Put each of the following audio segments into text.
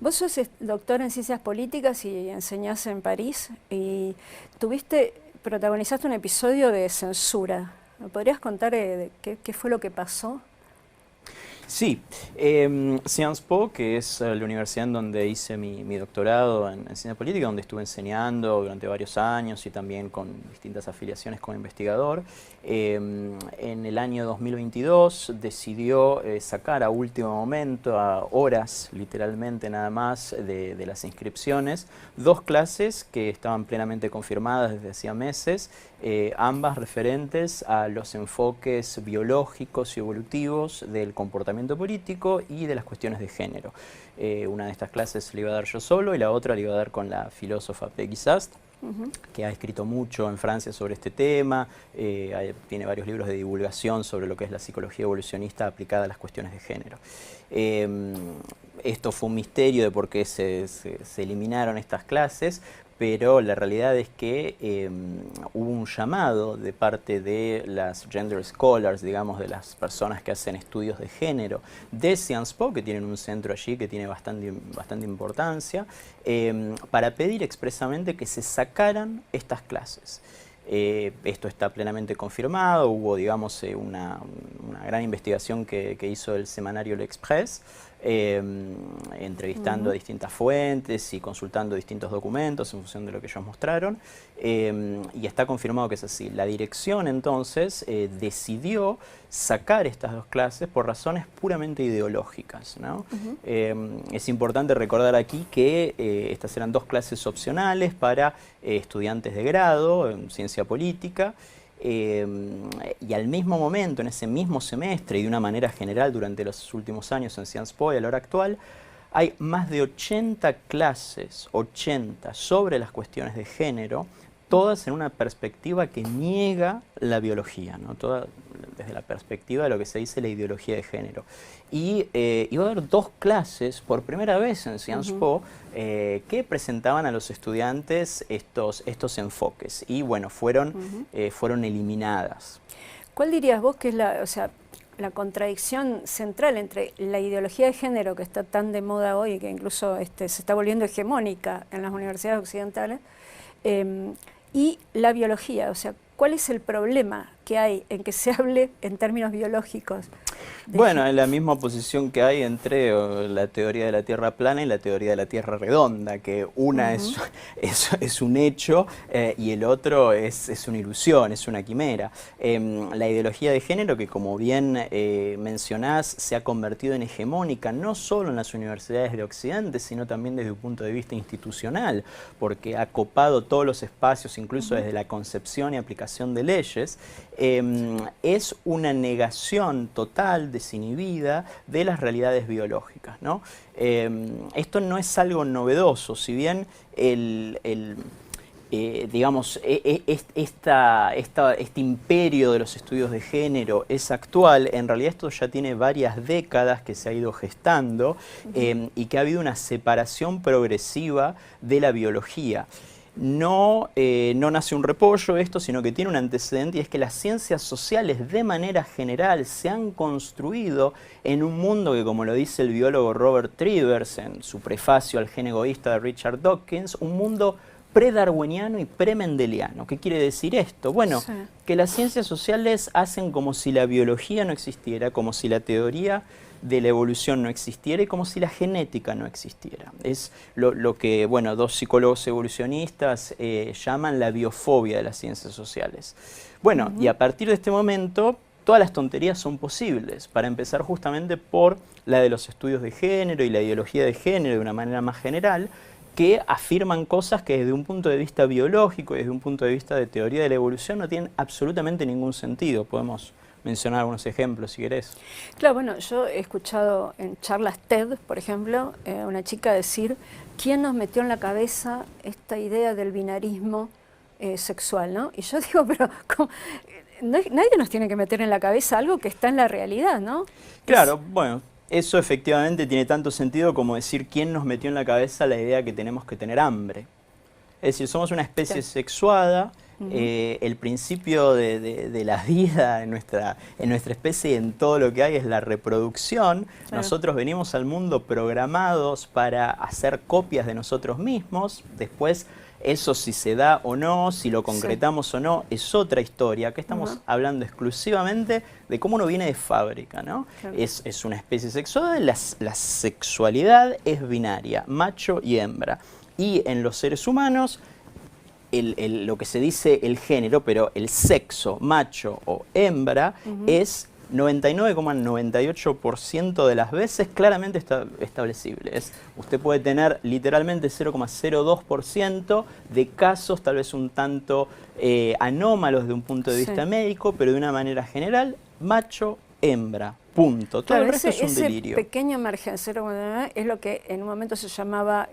Vos sos doctor en Ciencias Políticas y enseñás en París y protagonizaste un episodio de censura. ¿Me podrías contar qué fue lo que pasó? Sí, Sciences Po, que es la universidad en donde hice mi doctorado en ciencia política, donde estuve enseñando durante varios años y también con distintas afiliaciones como investigador, en el año 2022 decidió sacar a último momento, a horas literalmente nada más de las inscripciones, dos clases que estaban plenamente confirmadas desde hacía meses, ambas referentes a los enfoques biológicos y evolutivos del comportamiento político y de las cuestiones de género. Una de estas clases la iba a dar yo solo y la otra la iba a dar con la filósofa Peggy Sast, que ha escrito mucho en Francia sobre este tema, tiene varios libros de divulgación sobre lo que es la psicología evolucionista aplicada a las cuestiones de género. Esto fue un misterio de por qué se eliminaron estas clases, pero la realidad es que hubo un llamado de parte de las gender scholars, digamos, de las personas que hacen estudios de género de Sciences Po, que tienen un centro allí que tiene bastante importancia, para pedir expresamente que se sacaran estas clases. Esto está plenamente confirmado, hubo, digamos, una gran investigación que hizo el semanario L'Express, entrevistando a distintas fuentes y consultando distintos documentos en función de lo que ellos mostraron, y está confirmado que es así. La dirección entonces decidió sacar estas dos clases por razones puramente ideológicas, ¿no? Es importante recordar aquí que estas eran dos clases opcionales para estudiantes de grado en ciencia política, y al mismo momento, en ese mismo semestre y de una manera general durante los últimos años en Sciences Po y a la hora actual, hay más de 80 clases, 80, sobre las cuestiones de género, todas en una perspectiva que niega la biología, ¿no? Toda desde la perspectiva de lo que se dice la ideología de género. Y iba a haber dos clases por primera vez en Sciences Po que presentaban a los estudiantes estos enfoques y bueno, fueron eliminadas. ¿Cuál dirías vos que es la contradicción central entre la ideología de género que está tan de moda hoy, que incluso se está volviendo hegemónica en las universidades occidentales, y la biología? O sea, ¿cuál es el problema que hay en que se hable en términos biológicos? Bueno, es la misma oposición que hay entre la teoría de la Tierra plana y la teoría de la Tierra redonda, que una es un hecho y el otro es una ilusión, es una quimera. La ideología de género, que como bien mencionás, se ha convertido en hegemónica no solo en las universidades de Occidente, sino también desde un punto de vista institucional, porque ha copado todos los espacios, incluso desde la concepción y aplicación de leyes, es una negación total, desinhibida, de las realidades biológicas, ¿no? Esto no es algo novedoso, si bien digamos, este imperio de los estudios de género es actual, en realidad esto ya tiene varias décadas que se ha ido gestando y que ha habido una separación progresiva de la biología. No nace un repollo esto, sino que tiene un antecedente, y es que las ciencias sociales de manera general se han construido en un mundo que, como lo dice el biólogo Robert Trivers en su prefacio al Gen egoísta de Richard Dawkins, un mundo pre-darwiniano y pre-mendeliano. ¿Qué quiere decir esto? Bueno, que las ciencias sociales hacen como si la biología no existiera, como si la teoría de la evolución no existiera y como si la genética no existiera. Es lo que, bueno, dos psicólogos evolucionistas llaman la biofobia de las ciencias sociales. Bueno, y a partir de este momento, todas las tonterías son posibles, para empezar justamente por la de los estudios de género y la ideología de género de una manera más general, que afirman cosas que desde un punto de vista biológico y desde un punto de vista de teoría de la evolución no tienen absolutamente ningún sentido. Podemos mencionar algunos ejemplos, si querés. Claro, bueno, yo he escuchado en charlas TED, por ejemplo, una chica decir: ¿quién nos metió en la cabeza esta idea del binarismo sexual, ¿no? Y yo digo, pero nadie nos tiene que meter en la cabeza algo que está en la realidad, ¿no? Claro, bueno, eso efectivamente tiene tanto sentido como decir quién nos metió en la cabeza la idea que tenemos que tener hambre. Es decir, somos una especie sexuada, El principio de la vida en nuestra especie y en todo lo que hay es la reproducción. Claro. Nosotros venimos al mundo programados para hacer copias de nosotros mismos. Después, eso si se da o no, si lo concretamos o no, es otra historia. Acá estamos hablando exclusivamente de cómo uno viene de fábrica, ¿no? Claro. Es una especie sexual, la sexualidad es binaria, macho y hembra. Y en los seres humanos, lo que se dice el género, pero el sexo, macho o hembra, es 99,98% de las veces claramente establecible. Usted puede tener literalmente 0,02% de casos tal vez un tanto anómalos de un punto de vista médico, pero de una manera general, macho, hembra, punto. Todo el resto es un delirio. Ese pequeño margen, es lo que en un momento se llamaba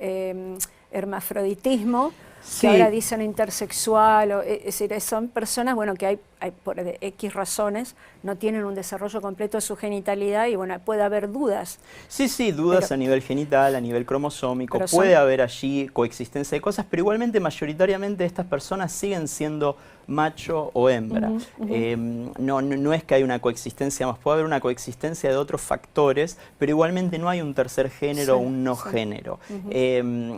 hermafroditismo, que ahora dicen intersexual, es decir, son personas, bueno, que hay por X razones, no tienen un desarrollo completo de su genitalidad y bueno, puede haber dudas. Sí, dudas a nivel genital, a nivel cromosómico, puede haber allí coexistencia de cosas, pero igualmente mayoritariamente estas personas siguen siendo macho o hembra. No es que hay una coexistencia más, puede haber una coexistencia de otros factores, pero igualmente no hay un tercer género o un no género.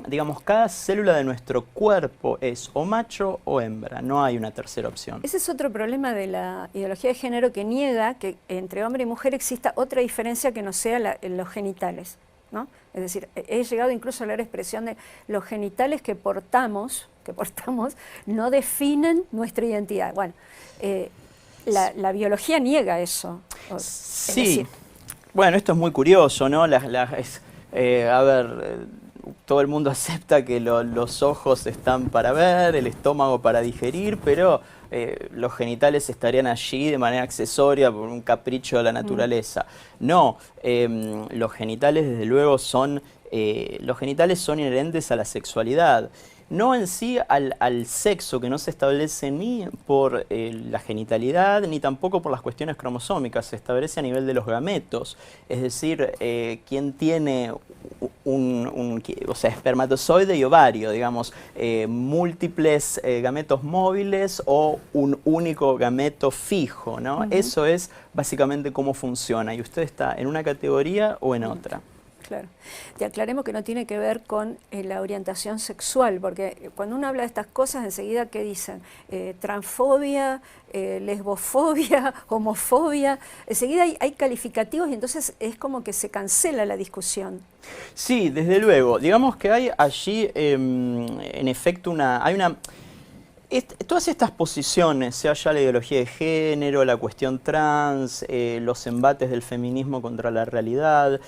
Digamos, cada célula de nuestro cuerpo es o macho o hembra, no hay una tercera opción. Ese es otro problema de la ideología de género, que niega que entre hombre y mujer exista otra diferencia que no sea en los genitales, ¿no? Es decir, he llegado incluso a la expresión de los genitales que portamos no definen nuestra identidad. Bueno, la biología niega eso. Sí, decir, bueno, esto es muy curioso, ¿no? A ver, todo el mundo acepta que los ojos están para ver, el estómago para digerir, pero los genitales estarían allí de manera accesoria por un capricho de la naturaleza. No, los genitales desde luego son inherentes a la sexualidad. No en sí al sexo, que no se establece ni por la genitalidad, ni tampoco por las cuestiones cromosómicas, se establece a nivel de los gametos. Es decir, quien tiene espermatozoide y ovario, digamos, múltiples gametos móviles o un único gameto fijo, ¿no? Eso es básicamente cómo funciona, y usted está en una categoría o en otra. Claro. Te aclaremos que no tiene que ver con la orientación sexual, porque cuando uno habla de estas cosas, enseguida, ¿qué dicen? Transfobia, lesbofobia, homofobia, enseguida hay calificativos y entonces es como que se cancela la discusión. Sí, desde luego. Digamos que hay allí, en efecto, todas estas posiciones, sea ya la ideología de género, la cuestión trans, los embates del feminismo contra la realidad,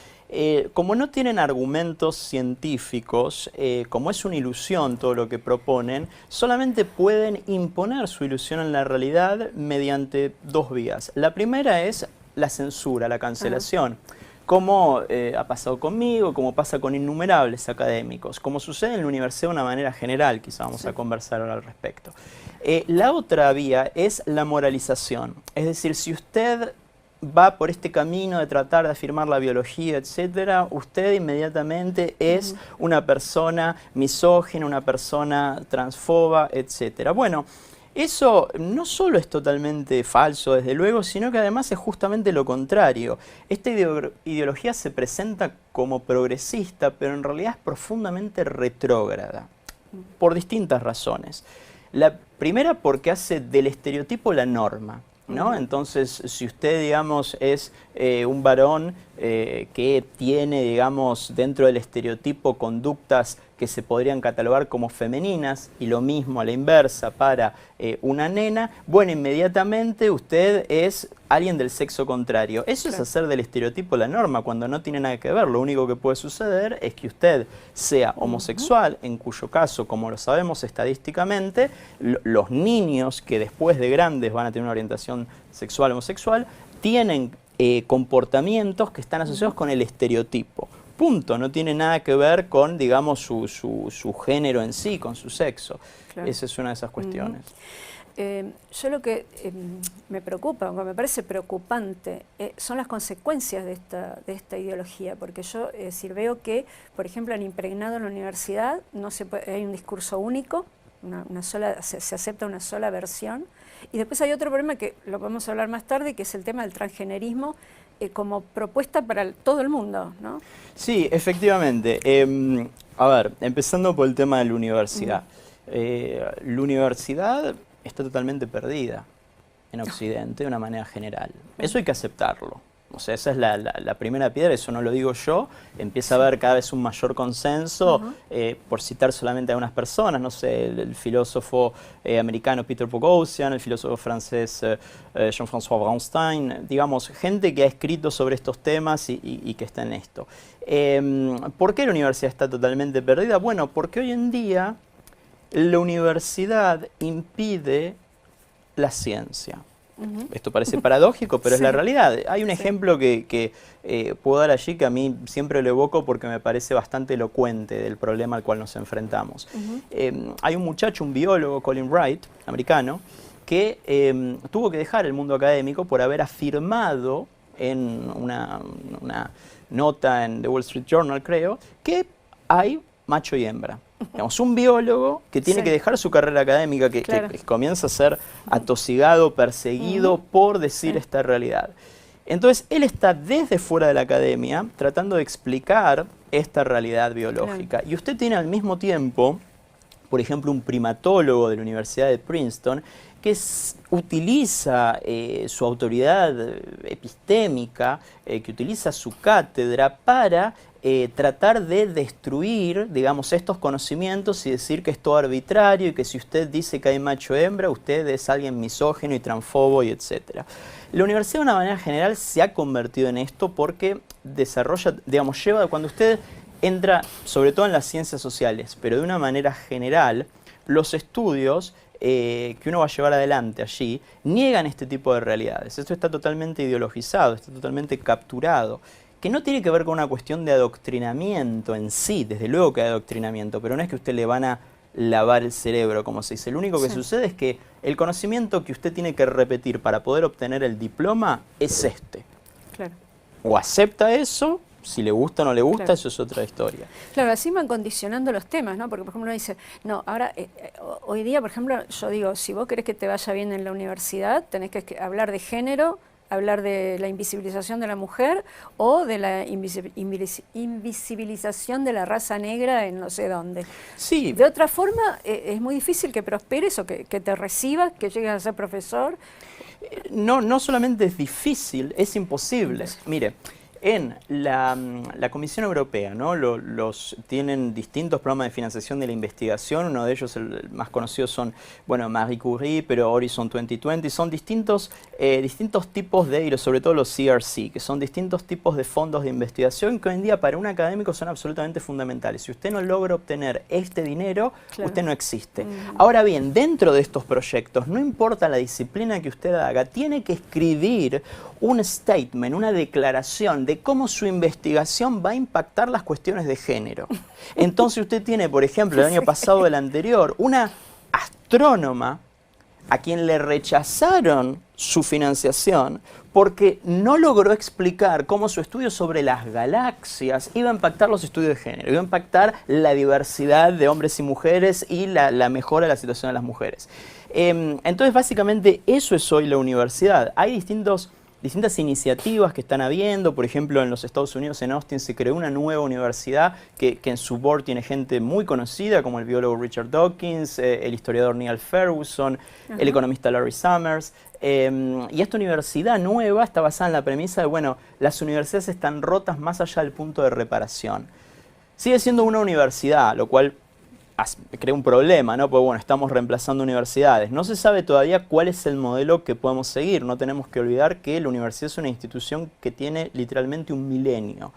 como no tienen argumentos científicos, como es una ilusión todo lo que proponen, solamente pueden imponer su ilusión en la realidad mediante dos vías. La primera es la censura, la cancelación. Como ha pasado conmigo, como pasa con innumerables académicos, como sucede en la universidad de una manera general, quizá vamos a conversar ahora al respecto. La otra vía es la moralización, es decir, si usted va por este camino de tratar de afirmar la biología, etcétera, usted inmediatamente es una persona misógina, una persona transfoba, etcétera. Bueno, eso no solo es totalmente falso, desde luego, sino que además es justamente lo contrario. Esta ideología se presenta como progresista, pero en realidad es profundamente retrógrada, por distintas razones. La primera, porque hace del estereotipo la norma, ¿no? Entonces, si usted, digamos, es un varón que tiene, digamos, dentro del estereotipo conductas que se podrían catalogar como femeninas, y lo mismo a la inversa para una nena, bueno, inmediatamente usted es alguien del sexo contrario. Eso es hacer del estereotipo la norma, cuando no tiene nada que ver. Lo único que puede suceder es que usted sea homosexual, en cuyo caso, como lo sabemos estadísticamente, los niños que después de grandes van a tener una orientación sexual homosexual, tienen comportamientos que están asociados con el estereotipo. Punto, no tiene nada que ver con, digamos, su género en sí, con su sexo. Claro. Esa es una de esas cuestiones. Yo lo que me preocupa, aunque me parece preocupante, son las consecuencias de esta ideología, porque yo veo que, por ejemplo, han impregnado en la universidad, hay un discurso único, se acepta una sola versión. Y después hay otro problema que lo podemos hablar más tarde, que es el tema del transgenerismo como propuesta para todo el mundo, ¿no? Sí, efectivamente. A ver, empezando por el tema de la universidad. La universidad está totalmente perdida en Occidente de una manera general. Eso hay que aceptarlo. O sea, esa es la primera piedra, eso no lo digo yo. Empieza a haber cada vez un mayor consenso, por citar solamente a unas personas, no sé, el filósofo americano Peter Boghossian, el filósofo francés Jean-François Braunstein, digamos, gente que ha escrito sobre estos temas y que está en esto. ¿Por qué la universidad está totalmente perdida? Bueno, porque hoy en día la universidad impide la ciencia. Esto parece paradójico, pero es la realidad. Hay un ejemplo que puedo dar allí que a mí siempre lo evoco porque me parece bastante elocuente del problema al cual nos enfrentamos. Hay un muchacho, un biólogo, Colin Wright, americano, que tuvo que dejar el mundo académico por haber afirmado en una nota en The Wall Street Journal, creo, que hay macho y hembra. Digamos, un biólogo que tiene que dejar su carrera académica, que comienza a ser atosigado, perseguido por decir esta realidad. Entonces, él está desde fuera de la academia tratando de explicar esta realidad biológica. Y usted tiene al mismo tiempo, por ejemplo, un primatólogo de la Universidad de Princeton que utiliza su autoridad epistémica, que utiliza su cátedra para tratar de destruir, digamos, estos conocimientos y decir que es todo arbitrario y que si usted dice que hay macho hembra, usted es alguien misógino y transfobo y etcétera. La universidad de una manera general se ha convertido en esto porque desarrolla, digamos, cuando usted entra, sobre todo en las ciencias sociales, pero de una manera general, los estudios que uno va a llevar adelante allí niegan este tipo de realidades. Esto está totalmente ideologizado, está totalmente capturado, que no tiene que ver con una cuestión de adoctrinamiento en sí, desde luego que hay adoctrinamiento, pero no es que usted le van a lavar el cerebro, como se dice. Lo único que sucede es que el conocimiento que usted tiene que repetir para poder obtener el diploma es este. Claro. O acepta eso, si le gusta o no le gusta, eso es otra historia. Claro, así van condicionando los temas, ¿no? Porque, por ejemplo, uno dice, no, ahora, hoy día, por ejemplo, yo digo, si vos querés que te vaya bien en la universidad, tenés que hablar de género, hablar de la invisibilización de la mujer o de la invisibilización de la raza negra en no sé dónde. Sí. De otra forma, es muy difícil que prosperes o que te recibas, que llegues a ser profesor. No solamente es difícil, es imposible. Mire, en la Comisión Europea, ¿no? Tienen distintos programas de financiación de la investigación. Uno de ellos, el más conocido, son, bueno, Marie Curie, pero Horizon 2020. Son distintos tipos y sobre todo los CRC, que son distintos tipos de fondos de investigación que hoy en día para un académico son absolutamente fundamentales. Si usted no logra obtener este dinero, usted no existe. Ahora bien, dentro de estos proyectos, no importa la disciplina que usted haga, tiene que escribir un statement, una declaración de cómo su investigación va a impactar las cuestiones de género. Entonces usted tiene, por ejemplo, el año pasado o el anterior, una astrónoma a quien le rechazaron su financiación porque no logró explicar cómo su estudio sobre las galaxias iba a impactar los estudios de género, iba a impactar la diversidad de hombres y mujeres y la mejora de la situación de las mujeres. Entonces, básicamente, eso es hoy la universidad. Hay distintas iniciativas que están habiendo. Por ejemplo, en los Estados Unidos, en Austin, se creó una nueva universidad que en su board tiene gente muy conocida, como el biólogo Richard Dawkins, el historiador Neil Ferguson, el economista Larry Summers. Y esta universidad nueva está basada en la premisa de, bueno, las universidades están rotas más allá del punto de reparación. Sigue siendo una universidad, lo cual crea un problema, ¿no? Porque bueno, estamos reemplazando universidades. No se sabe todavía cuál es el modelo que podemos seguir. No tenemos que olvidar que la universidad es una institución que tiene literalmente un milenio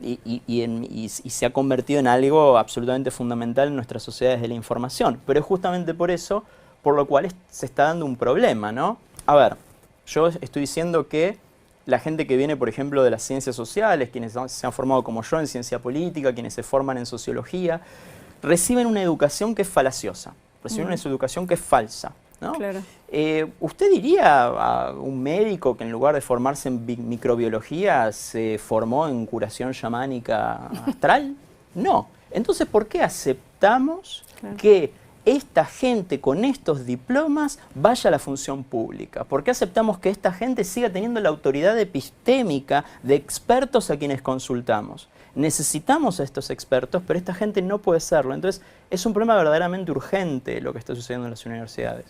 y se ha convertido en algo absolutamente fundamental en nuestras sociedades de la información. Pero es justamente por eso, por lo cual se está dando un problema, ¿no? A ver, yo estoy diciendo que la gente que viene, por ejemplo, de las ciencias sociales, quienes se han formado como yo en ciencia política, quienes se forman en sociología, reciben una educación que es falaciosa, reciben una educación que es falsa, ¿no? Claro. ¿Usted diría a un médico que en lugar de formarse en microbiología se formó en curación chamánica astral? No. Entonces, ¿por qué aceptamos que esta gente con estos diplomas vaya a la función pública? ¿Por qué aceptamos que esta gente siga teniendo la autoridad epistémica de expertos a quienes consultamos? Necesitamos a estos expertos, pero esta gente no puede serlo. Entonces, es un problema verdaderamente urgente lo que está sucediendo en las universidades.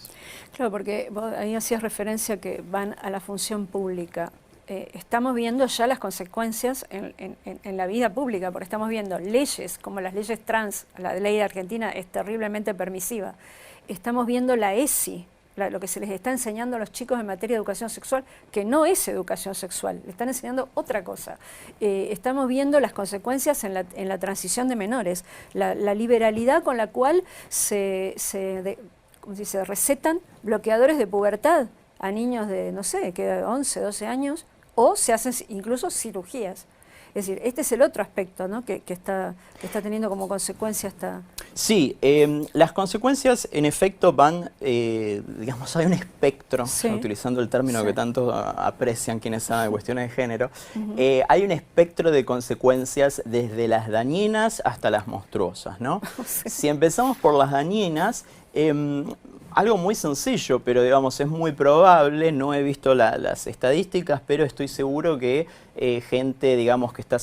Claro, porque vos ahí hacías referencia que van a la función pública. Estamos viendo ya las consecuencias en la vida pública, porque estamos viendo leyes como las leyes trans, la ley de Argentina es terriblemente permisiva. Estamos viendo la ESI, lo que se les está enseñando a los chicos en materia de educación sexual, que no es educación sexual, le están enseñando otra cosa. Estamos viendo las consecuencias en la transición de menores, la liberalidad con la cual se recetan bloqueadores de pubertad a niños de, no sé, que 11, 12 años, o se hacen incluso cirugías. Es decir, este es el otro aspecto, ¿no?, que está teniendo como consecuencia esta... Sí, las consecuencias en efecto van, digamos, hay un espectro, sí, utilizando el término sí, que tanto aprecian quienes saben de cuestiones de género, hay un espectro de consecuencias desde las dañinas hasta las monstruosas, ¿no? Sí. Si empezamos por las dañinas, algo muy sencillo, pero digamos es muy probable, no he visto las estadísticas, pero estoy seguro que gente, digamos, que está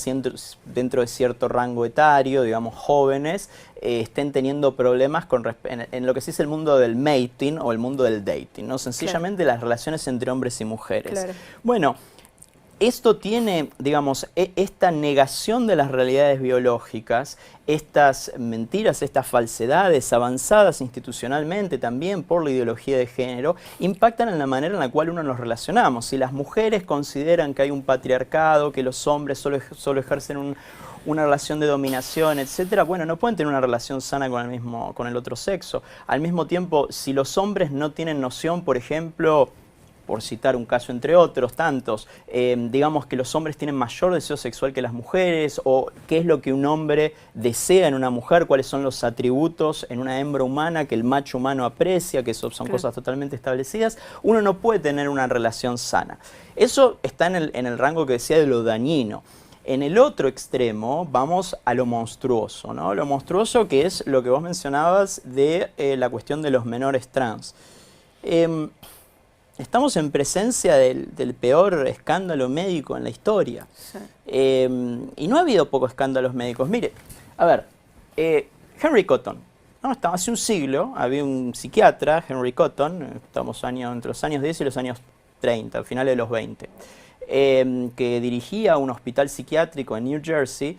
dentro de cierto rango etario, digamos jóvenes, estén teniendo problemas en lo que se dice el mundo del mating o el mundo del dating, ¿no? Sencillamente claro, las relaciones entre hombres y mujeres. Claro. Bueno, esto tiene, digamos, esta negación de las realidades biológicas, estas mentiras, estas falsedades avanzadas institucionalmente también por la ideología de género, impactan en la manera en la cual uno nos relacionamos. Si las mujeres consideran que hay un patriarcado, que los hombres solo ejercen una relación de dominación, etcétera, bueno, no pueden tener una relación sana con el otro sexo. Al mismo tiempo, si los hombres no tienen noción, por ejemplo, por citar un caso entre otros tantos, digamos que los hombres tienen mayor deseo sexual que las mujeres, o qué es lo que un hombre desea en una mujer, cuáles son los atributos en una hembra humana que el macho humano aprecia, que eso son cosas totalmente establecidas, uno no puede tener una relación sana. Eso está en el rango que decía de lo dañino. En el otro extremo vamos a lo monstruoso, ¿no? Lo monstruoso, que es lo que vos mencionabas de la cuestión de los menores trans. Estamos en presencia del peor escándalo médico en la historia. Sí. Y no ha habido pocos escándalos médicos. Mire, a ver, Henry Cotton, ¿no? Hace un siglo había un psiquiatra, Henry Cotton, estamos entre los años 10 y los años 30, finales de los 20, que dirigía un hospital psiquiátrico en New Jersey.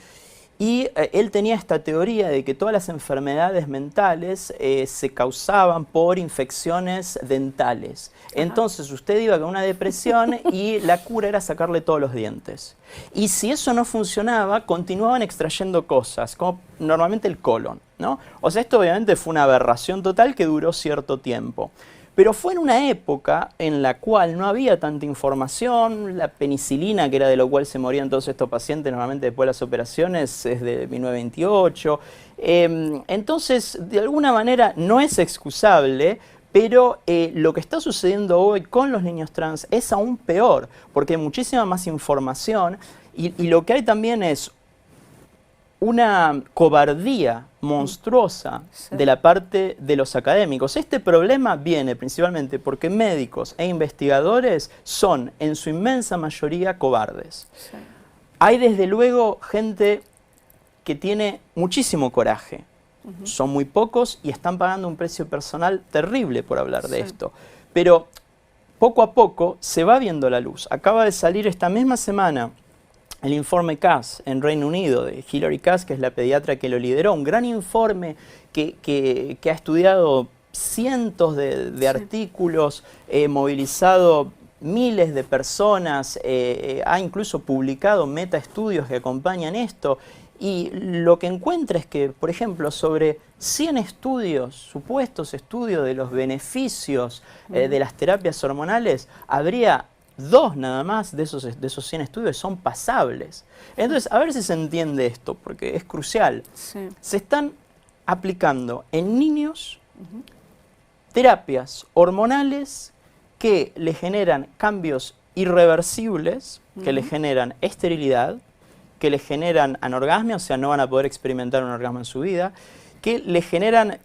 Y él tenía esta teoría de que todas las enfermedades mentales se causaban por infecciones dentales. Ajá. Entonces usted iba con una depresión y la cura era sacarle todos los dientes. Y si eso no funcionaba, continuaban extrayendo cosas, como normalmente el colon, ¿no? O sea, esto obviamente fue una aberración total que duró cierto tiempo. Pero fue en una época en la cual no había tanta información, la penicilina, que era de lo cual se morían todos estos pacientes normalmente después de las operaciones, es de 1928. Entonces, de alguna manera no es excusable, pero lo que está sucediendo hoy con los niños trans es aún peor, porque hay muchísima más información y lo que hay también es una cobardía monstruosa de la parte de los académicos. Este problema viene principalmente porque médicos e investigadores son, en su inmensa mayoría, cobardes. Sí. Hay desde luego gente que tiene muchísimo coraje. Son muy pocos y están pagando un precio personal terrible por hablar de esto. Pero poco a poco se va viendo la luz. Acaba de salir esta misma semana el informe Cass en Reino Unido, de Hilary Cass, que es la pediatra que lo lideró, un gran informe que ha estudiado cientos de artículos, movilizado miles de personas, ha incluso publicado metaestudios que acompañan esto, y lo que encuentra es que, por ejemplo, sobre 100 estudios, supuestos estudios de los beneficios de las terapias hormonales, habría 2 nada más de esos 100 estudios son pasables. Entonces, a ver si se entiende esto, porque es crucial. Sí. Se están aplicando en niños terapias hormonales que le generan cambios irreversibles, que le generan esterilidad, que le generan anorgasmia, o sea, no van a poder experimentar un orgasmo en su vida, que le generan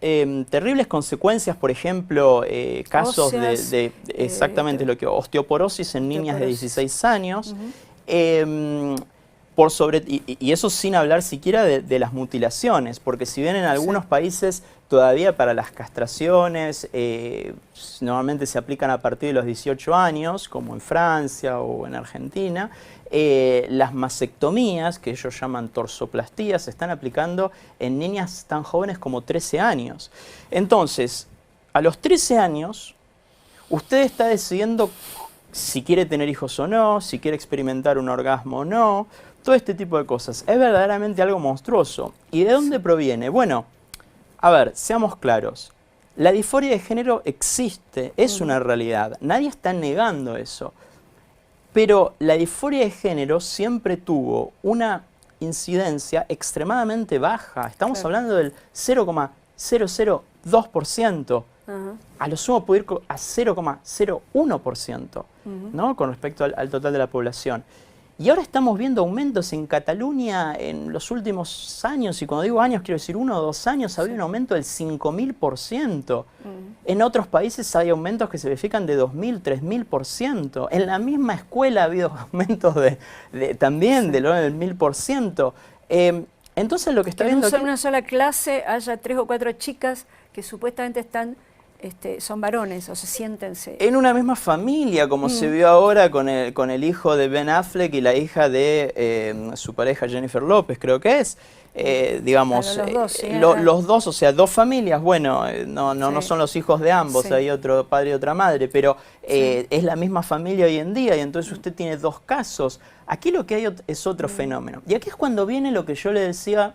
terribles consecuencias, por ejemplo, casos óseas, de exactamente lo que osteoporosis en niñas de 16 años, y eso sin hablar siquiera de las mutilaciones, porque si bien en algunos países todavía para las castraciones normalmente se aplican a partir de los 18 años, como en Francia o en Argentina, las mastectomías, que ellos llaman torsoplastías, se están aplicando en niñas tan jóvenes como 13 años. Entonces, a los 13 años, usted está decidiendo si quiere tener hijos o no, si quiere experimentar un orgasmo o no, todo este tipo de cosas. Es verdaderamente algo monstruoso. ¿Y de dónde proviene? Bueno, a ver, seamos claros. La disforia de género existe, es una realidad. Nadie está negando eso. Pero la disforia de género siempre tuvo una incidencia extremadamente baja. Estamos hablando del 0,002%. A lo sumo puede ir a 0,01%, ¿no? Con respecto al total de la población. Y ahora estamos viendo aumentos en Cataluña en los últimos años, y cuando digo años quiero decir 1 o 2 años, había un aumento del 5000%. En otros países hay aumentos que se verifican de 2000, 3000%. En la misma escuela ha habido aumentos también del orden del 1000%. Entonces lo que está viendo en una sola clase haya 3 o 4 chicas que supuestamente son varones, o se siéntense. En una misma familia, como se vio ahora con el hijo de Ben Affleck y la hija de su pareja Jennifer López, creo que es. Digamos, los dos, ¿sí? Los dos, o sea, dos familias, bueno, no son los hijos de ambos, hay otro padre y otra madre, pero es la misma familia hoy en día, y entonces usted tiene dos casos. Aquí lo que hay es otro fenómeno. Y aquí es cuando viene lo que yo le decía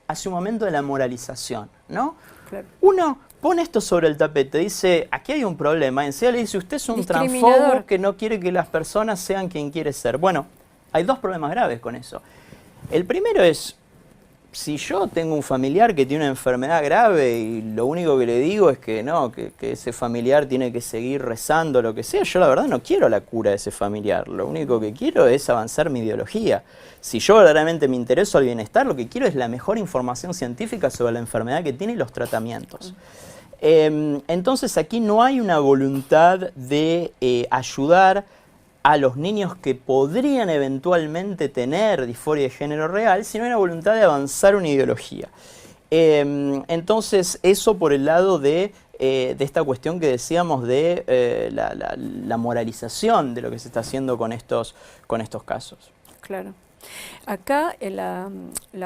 hace un momento de la moralización, ¿no? Claro. Uno pone esto sobre el tapete, dice, aquí hay un problema, enseguida le dice, usted es un transfobo que no quiere que las personas sean quien quiere ser. Bueno, hay dos problemas graves con eso. El primero es, si yo tengo un familiar que tiene una enfermedad grave y lo único que le digo es que no, que ese familiar tiene que seguir rezando, lo que sea, yo la verdad no quiero la cura de ese familiar, lo único que quiero es avanzar mi ideología. Si yo verdaderamente me intereso al bienestar, lo que quiero es la mejor información científica sobre la enfermedad que tiene y los tratamientos. Entonces aquí no hay una voluntad de ayudar a los niños que podrían eventualmente tener disforia de género real, sino una voluntad de avanzar una ideología. Entonces, eso por el lado de esta cuestión que decíamos de la moralización de lo que se está haciendo con estos casos. Claro. Acá la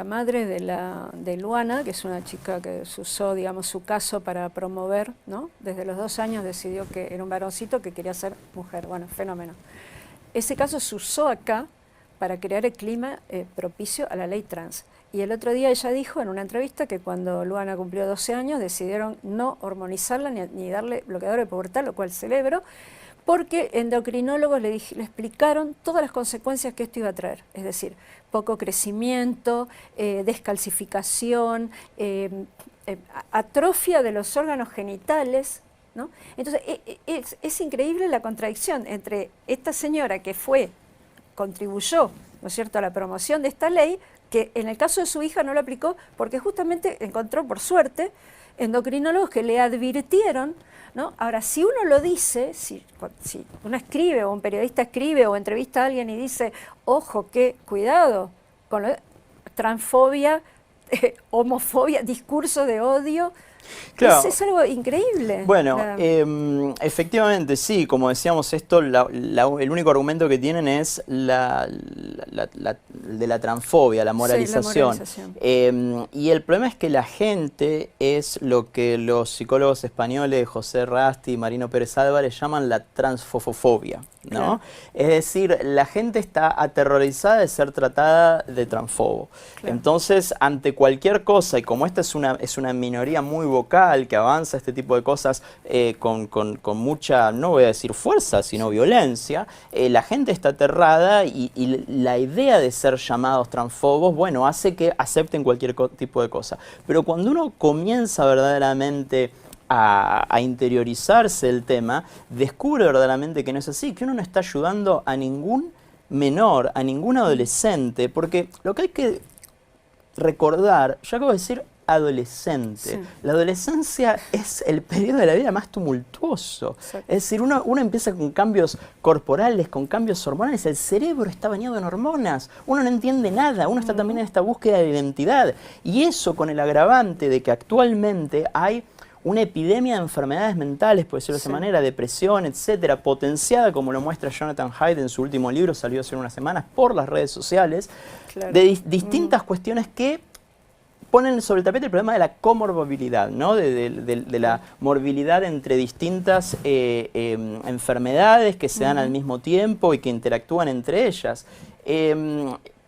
madre de Luana, que es una chica que usó, digamos, su caso para promover, ¿no? Desde los 2 años decidió que era un varoncito que quería ser mujer. Bueno, fenómeno. Ese caso se usó acá para crear el clima propicio a la ley trans. Y el otro día ella dijo en una entrevista que cuando Luana cumplió 12 años decidieron no hormonizarla ni darle bloqueador de pubertad, lo cual celebro, porque endocrinólogos le explicaron todas las consecuencias que esto iba a traer. Es decir, poco crecimiento, descalcificación, atrofia de los órganos genitales, ¿no? Entonces, es increíble la contradicción entre esta señora que contribuyó, ¿no es cierto?, a la promoción de esta ley, que en el caso de su hija no lo aplicó porque justamente encontró, por suerte, endocrinólogos que le advirtieron, ¿no? Ahora, si uno lo dice, si uno escribe o un periodista escribe o entrevista a alguien y dice, ojo, cuidado con transfobia, homofobia, discurso de odio, claro. Es algo increíble. Bueno, efectivamente, sí, como decíamos esto, el único argumento que tienen es de la transfobia, la moralización. Sí, la moralización. Y el problema es que la gente es lo que los psicólogos españoles José Rasti y Marino Pérez Álvarez llaman la transfofobia, ¿no? Claro. Es decir, la gente está aterrorizada de ser tratada de transfobo. Claro. Entonces, ante cualquier cosa, y como esta es una minoría muy vocal que avanza este tipo de cosas con mucha, no voy a decir fuerza, sino violencia, la gente está aterrada y la idea de ser llamados transfobos, bueno, hace que acepten cualquier tipo de cosa. Pero cuando uno comienza verdaderamente a interiorizarse el tema, descubre verdaderamente que no es así, que uno no está ayudando a ningún menor, a ningún adolescente, porque lo que hay que recordar, yo acabo de decir adolescente. Sí. La adolescencia es el periodo de la vida más tumultuoso. Exacto. Es decir, uno empieza con cambios corporales, con cambios hormonales, el cerebro está bañado en hormonas, uno no entiende nada, uno está también en esta búsqueda de identidad. Y eso con el agravante de que actualmente hay una epidemia de enfermedades mentales, por decirlo de esa manera, depresión, etcétera, potenciada, como lo muestra Jonathan Haidt en su último libro, salió hace unas semanas, por las redes sociales, Claro. de distintas cuestiones que ponen sobre el tapete el problema de la comorbilidad, ¿no? de la morbilidad entre distintas enfermedades que se dan al mismo tiempo y que interactúan entre ellas.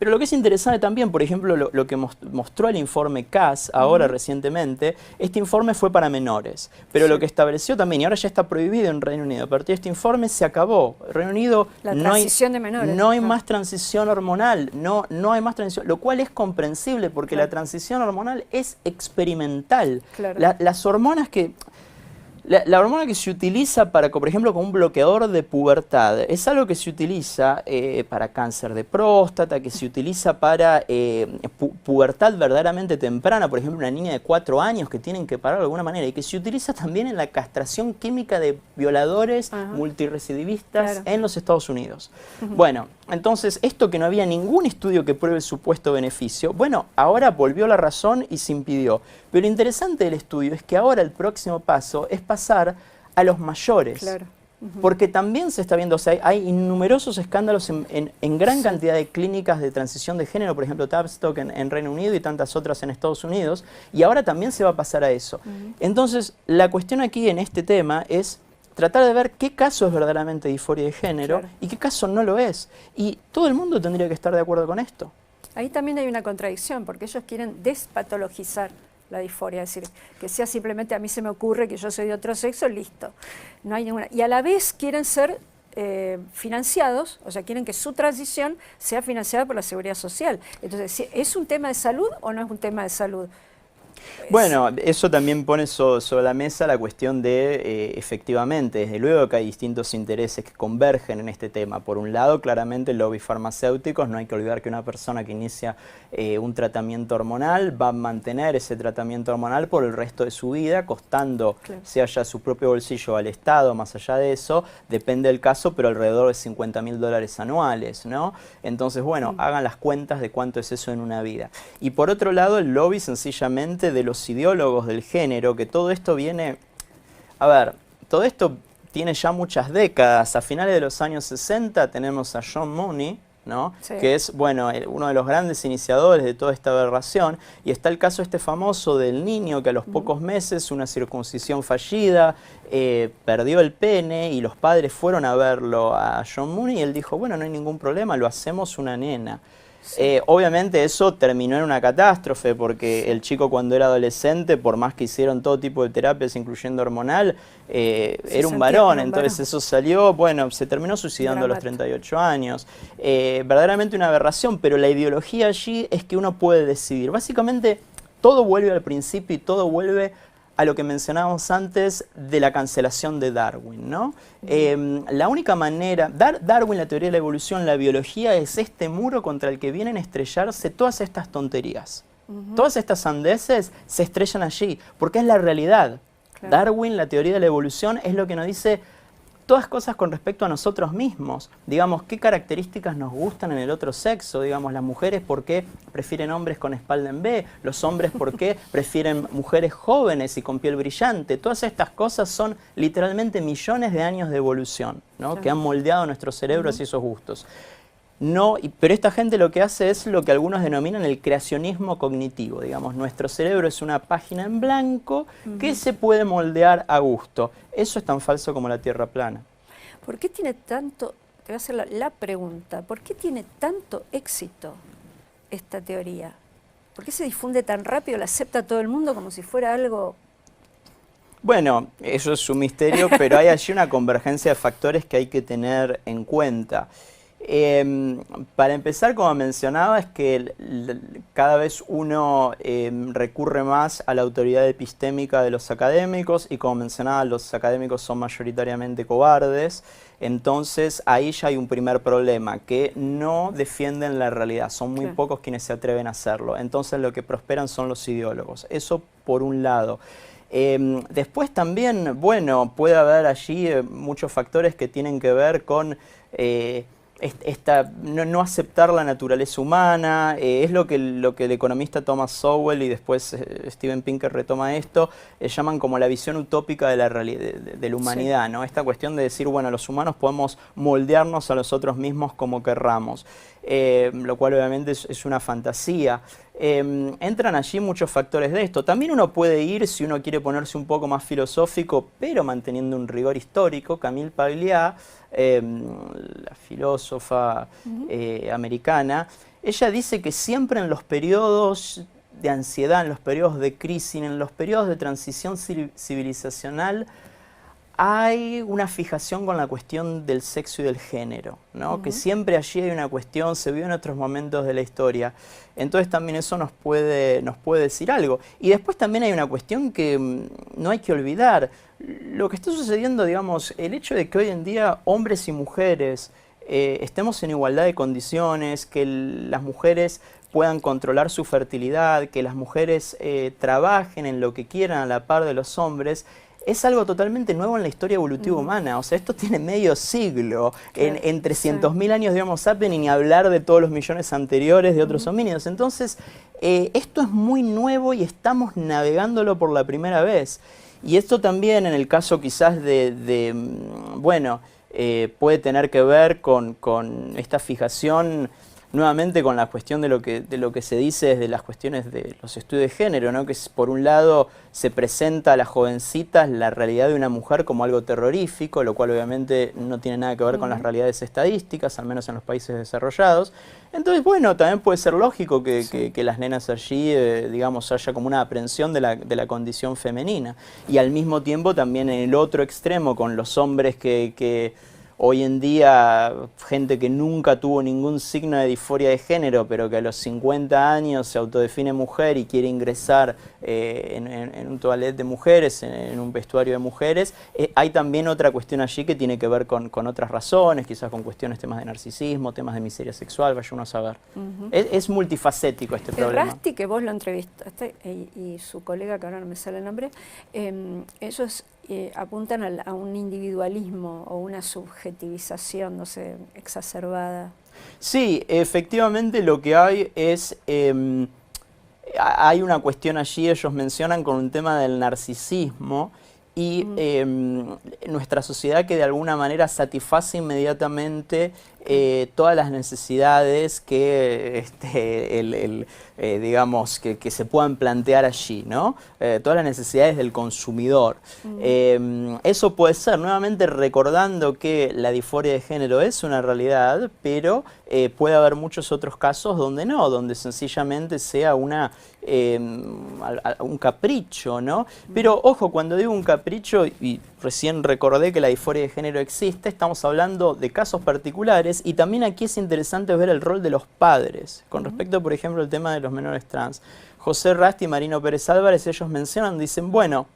Pero lo que es interesante también, por ejemplo, lo que mostró el informe CAS ahora recientemente, este informe fue para menores, pero lo que estableció también, y ahora ya está prohibido en Reino Unido, a partir de este informe se acabó. Reino Unido La transición de menores. no hay más transición hormonal, no hay más transición, lo cual es comprensible porque la transición hormonal es experimental. Claro. Las hormonas que... La hormona que se utiliza para, por ejemplo, como un bloqueador de pubertad, es algo que se utiliza para cáncer de próstata, que se utiliza para pubertad verdaderamente temprana, por ejemplo, una niña de 4 años que tienen que parar de alguna manera, y que se utiliza también en la castración química de violadores multirecidivistas en los Estados Unidos. Bueno, entonces, esto que no había ningún estudio que pruebe el supuesto beneficio, bueno, ahora volvió la razón y se impidió. Pero lo interesante del estudio es que ahora el próximo paso es pasar a los mayores. Claro. Porque también se está viendo, o sea, hay numerosos escándalos en gran cantidad de clínicas de transición de género, por ejemplo, Tavistock en Reino Unido y tantas otras en Estados Unidos, y ahora también se va a pasar a eso. Entonces, la cuestión aquí en este tema es tratar de ver qué caso es verdaderamente disforia de género y qué caso no lo es. Y todo el mundo tendría que estar de acuerdo con esto. Ahí también hay una contradicción, porque ellos quieren despatologizar la disforia, es decir, que sea simplemente a mí se me ocurre que yo soy de otro sexo, listo. No hay ninguna. Y a la vez quieren ser financiados, o sea, quieren que su transición sea financiada por la Seguridad Social. Entonces, ¿es un tema de salud o no es un tema de salud? Bueno, eso también pone sobre la mesa la cuestión de, efectivamente, desde luego que hay distintos intereses que convergen en este tema. Por un lado, claramente, lobbies farmacéuticos, no hay que olvidar que una persona que inicia un tratamiento hormonal va a mantener ese tratamiento hormonal por el resto de su vida, costando, sea ya su propio bolsillo al Estado, más allá de eso, depende del caso, pero alrededor de $50.000 anuales, ¿no? Entonces, bueno, hagan las cuentas de cuánto es eso en una vida. Y por otro lado, el lobby sencillamente de los ideólogos del género, que todo esto viene... A ver, todo esto tiene ya muchas décadas. A finales de los años 60 tenemos a John Money, ¿no? Que es, bueno, uno de los grandes iniciadores de toda esta aberración. Y está el caso este famoso del niño que a los pocos meses, una circuncisión fallida, perdió el pene y los padres fueron a verlo a John Money y él dijo, bueno, no hay ningún problema, lo hacemos una nena. Obviamente eso terminó en una catástrofe porque el chico cuando era adolescente, por más que hicieron todo tipo de terapias incluyendo hormonal, era un varón, entonces eso salió, bueno, se terminó suicidando a los 38 años. Verdaderamente una aberración, pero la ideología allí es que uno puede decidir. Básicamente todo vuelve al principio y todo vuelve a lo que mencionábamos antes de la cancelación de Darwin, ¿no? La única manera, Darwin, la teoría de la evolución, la biología, es este muro contra el que vienen a estrellarse todas estas tonterías. Todas estas sandeces se estrellan allí, porque es la realidad. Darwin, la teoría de la evolución, es lo que nos dice todas cosas con respecto a nosotros mismos. Digamos, qué características nos gustan en el otro sexo. Digamos, las mujeres por qué prefieren hombres con espalda en B, los hombres por qué prefieren mujeres jóvenes y con piel brillante. Todas estas cosas son literalmente millones de años de evolución, ¿no? Que han moldeado nuestros cerebros y esos gustos. No, pero esta gente lo que hace es lo que algunos denominan el creacionismo cognitivo. Digamos, nuestro cerebro es una página en blanco que se puede moldear a gusto. Eso es tan falso como la Tierra plana. ¿Por qué tiene tanto, te voy a hacer la pregunta, ¿por qué tiene tanto éxito esta teoría? ¿Por qué se difunde tan rápido, la acepta todo el mundo como si fuera algo...? Bueno, eso es un misterio, pero hay allí una convergencia de factores que hay que tener en cuenta. Para empezar, como mencionaba, es que cada vez uno recurre más a la autoridad epistémica de los académicos y, como mencionaba, los académicos son mayoritariamente cobardes. Entonces ahí ya hay un primer problema, que no defienden la realidad, son muy pocos quienes se atreven a hacerlo. Entonces lo que prosperan son los ideólogos. Eso por un lado. Después también, bueno, puede haber allí muchos factores que tienen que ver con no aceptar la naturaleza humana, es lo que el economista Thomas Sowell y después Steven Pinker retoma esto, llaman como la visión utópica de la realidad, de la humanidad, ¿no? Esta cuestión de decir, bueno, los humanos podemos moldearnos a nosotros mismos como querramos, lo cual obviamente es una fantasía. Entran allí muchos factores de esto. También uno puede ir, si uno quiere ponerse un poco más filosófico, pero manteniendo un rigor histórico. Camille Paglia, la filósofa americana, ella dice que siempre en los periodos de ansiedad, en los periodos de crisis, en los periodos de transición civilizacional, hay una fijación con la cuestión del sexo y del género, ¿no? Que siempre allí hay una cuestión, se vio en otros momentos de la historia. Entonces también eso nos puede decir algo. Y después también hay una cuestión que no hay que olvidar. Lo que está sucediendo, digamos, el hecho de que hoy en día hombres y mujeres estemos en igualdad de condiciones, que las mujeres puedan controlar su fertilidad, que las mujeres trabajen en lo que quieran a la par de los hombres, es algo totalmente nuevo en la historia evolutiva humana. O sea, esto tiene medio siglo. En 300.000 años de Homo sapiens, y ni hablar de todos los millones anteriores de otros homínidos. Entonces, esto es muy nuevo y estamos navegándolo por la primera vez. Y esto también, en el caso quizás bueno, puede tener que ver con esta fijación, nuevamente con la cuestión de lo que se dice desde las cuestiones de los estudios de género, ¿no? Que por un lado se presenta a las jovencitas la realidad de una mujer como algo terrorífico, lo cual obviamente no tiene nada que ver con las realidades estadísticas, al menos en los países desarrollados. Entonces, bueno, también puede ser lógico que las nenas allí, digamos, haya como una aprehensión de la condición femenina. Y al mismo tiempo también en el otro extremo, con los hombres que hoy en día, gente que nunca tuvo ningún signo de disforia de género, pero que a los 50 años se autodefine mujer y quiere ingresar en un toilet de mujeres, en un vestuario de mujeres, hay también otra cuestión allí que tiene que ver con otras razones, quizás con cuestiones, temas de narcisismo, temas de miseria sexual, vaya uno a saber. Es multifacético este problema. Rasti, que vos lo entrevistaste, y su colega, que ahora no me sale el nombre, ellos apuntan a un individualismo o una subjetivización, no sé, exacerbada. Sí, efectivamente lo que hay es, hay una cuestión allí, ellos mencionan con un tema del narcisismo y nuestra sociedad que de alguna manera satisface inmediatamente todas las necesidades que digamos que se puedan plantear allí, ¿no? Todas las necesidades del consumidor. Eso puede ser, nuevamente recordando que la disforia de género es una realidad, pero puede haber muchos otros casos donde no, donde sencillamente sea un capricho, ¿no? Pero ojo, cuando digo un capricho, y recién recordé que la disforia de género existe, estamos hablando de casos particulares, y también aquí es interesante ver el rol de los padres, con respecto, por ejemplo, al tema de los menores trans. José Rasti y Marino Pérez Álvarez, ellos mencionan, dicen, bueno,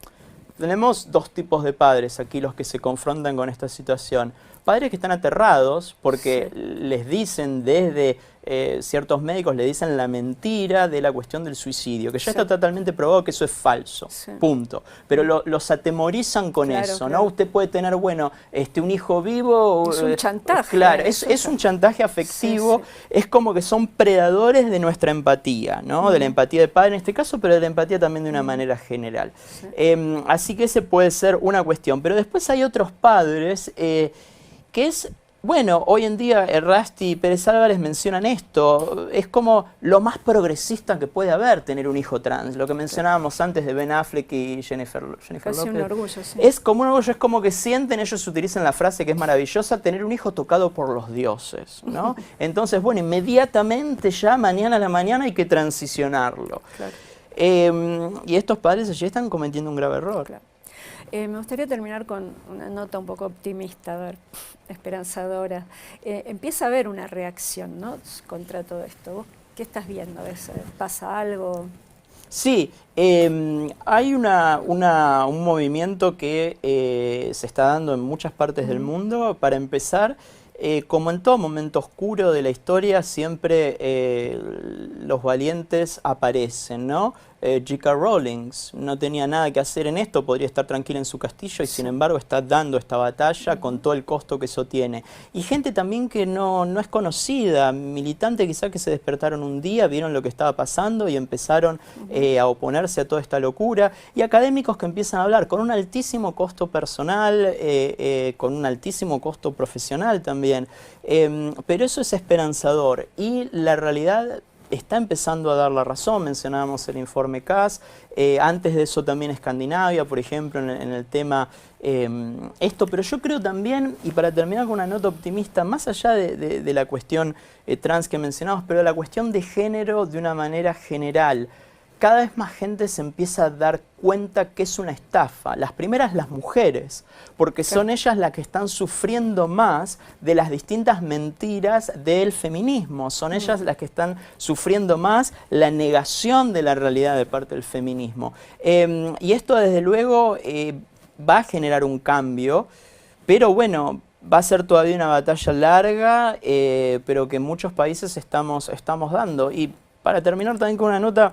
tenemos dos tipos de padres aquí los que se confrontan con esta situación. Padres que están aterrados porque les dicen desde ciertos médicos, le dicen la mentira de la cuestión del suicidio, que ya está totalmente probado que eso es falso, punto. Pero los atemorizan con eso, ¿no? Usted puede tener, bueno, un hijo vivo. Es un chantaje. Claro, es un chantaje afectivo, es como que son predadores de nuestra empatía, ¿no? De la empatía del padre en este caso, pero de la empatía también de una manera general. Así que ese puede ser una cuestión. Pero después hay otros padres que es, bueno, hoy en día Rasti y Pérez Álvarez mencionan esto, es como lo más progresista que puede haber tener un hijo trans, lo que mencionábamos antes de Ben Affleck y Jennifer López. Un orgullo, sí. Es como un orgullo, es como que sienten, ellos utilizan la frase que es maravillosa, tener un hijo tocado por los dioses, ¿no? Entonces, bueno, inmediatamente ya mañana a la mañana hay que transicionarlo. Y estos padres allí están cometiendo un grave error. Me gustaría terminar con una nota un poco optimista, a ver, esperanzadora. Empieza a haber una reacción, ¿no?, contra todo esto. ¿Vos qué estás viendo? ¿Pasa algo? Sí, hay un movimiento que se está dando en muchas partes del mundo. Para empezar, como en todo momento oscuro de la historia, siempre los valientes aparecen, ¿no? J.K. Rowling no tenía nada que hacer en esto, podría estar tranquila en su castillo y sin embargo está dando esta batalla con todo el costo que eso tiene. Y gente también que no es conocida, militantes quizás que se despertaron un día, vieron lo que estaba pasando y empezaron a oponerse a toda esta locura. Y académicos que empiezan a hablar con un altísimo costo personal, con un altísimo costo profesional también. Pero eso es esperanzador y la realidad está empezando a dar la razón. Mencionábamos el informe CAS, antes de eso también Escandinavia, por ejemplo, en el tema esto, pero yo creo también, y para terminar con una nota optimista, más allá de la cuestión trans que mencionamos, pero la cuestión de género de una manera general, cada vez más gente se empieza a dar cuenta que es una estafa. Las primeras, las mujeres, porque son ellas las que están sufriendo más de las distintas mentiras del feminismo. Son ellas las que están sufriendo más la negación de la realidad de parte del feminismo. Y esto, desde luego, va a generar un cambio, pero bueno, va a ser todavía una batalla larga, pero que en muchos países estamos dando. Y para terminar también con una nota,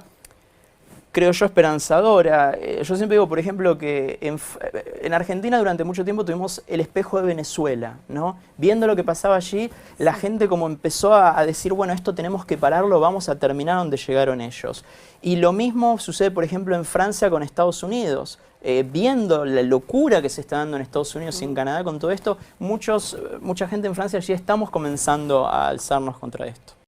creo yo, esperanzadora. Yo siempre digo, por ejemplo, que en Argentina durante mucho tiempo tuvimos el espejo de Venezuela, ¿no? Viendo lo que pasaba allí, la gente como empezó a decir, bueno, esto tenemos que pararlo, vamos a terminar donde llegaron ellos. Y lo mismo sucede, por ejemplo, en Francia con Estados Unidos. Viendo la locura que se está dando en Estados Unidos y en Canadá con todo esto, mucha gente en Francia allí estamos comenzando a alzarnos contra esto.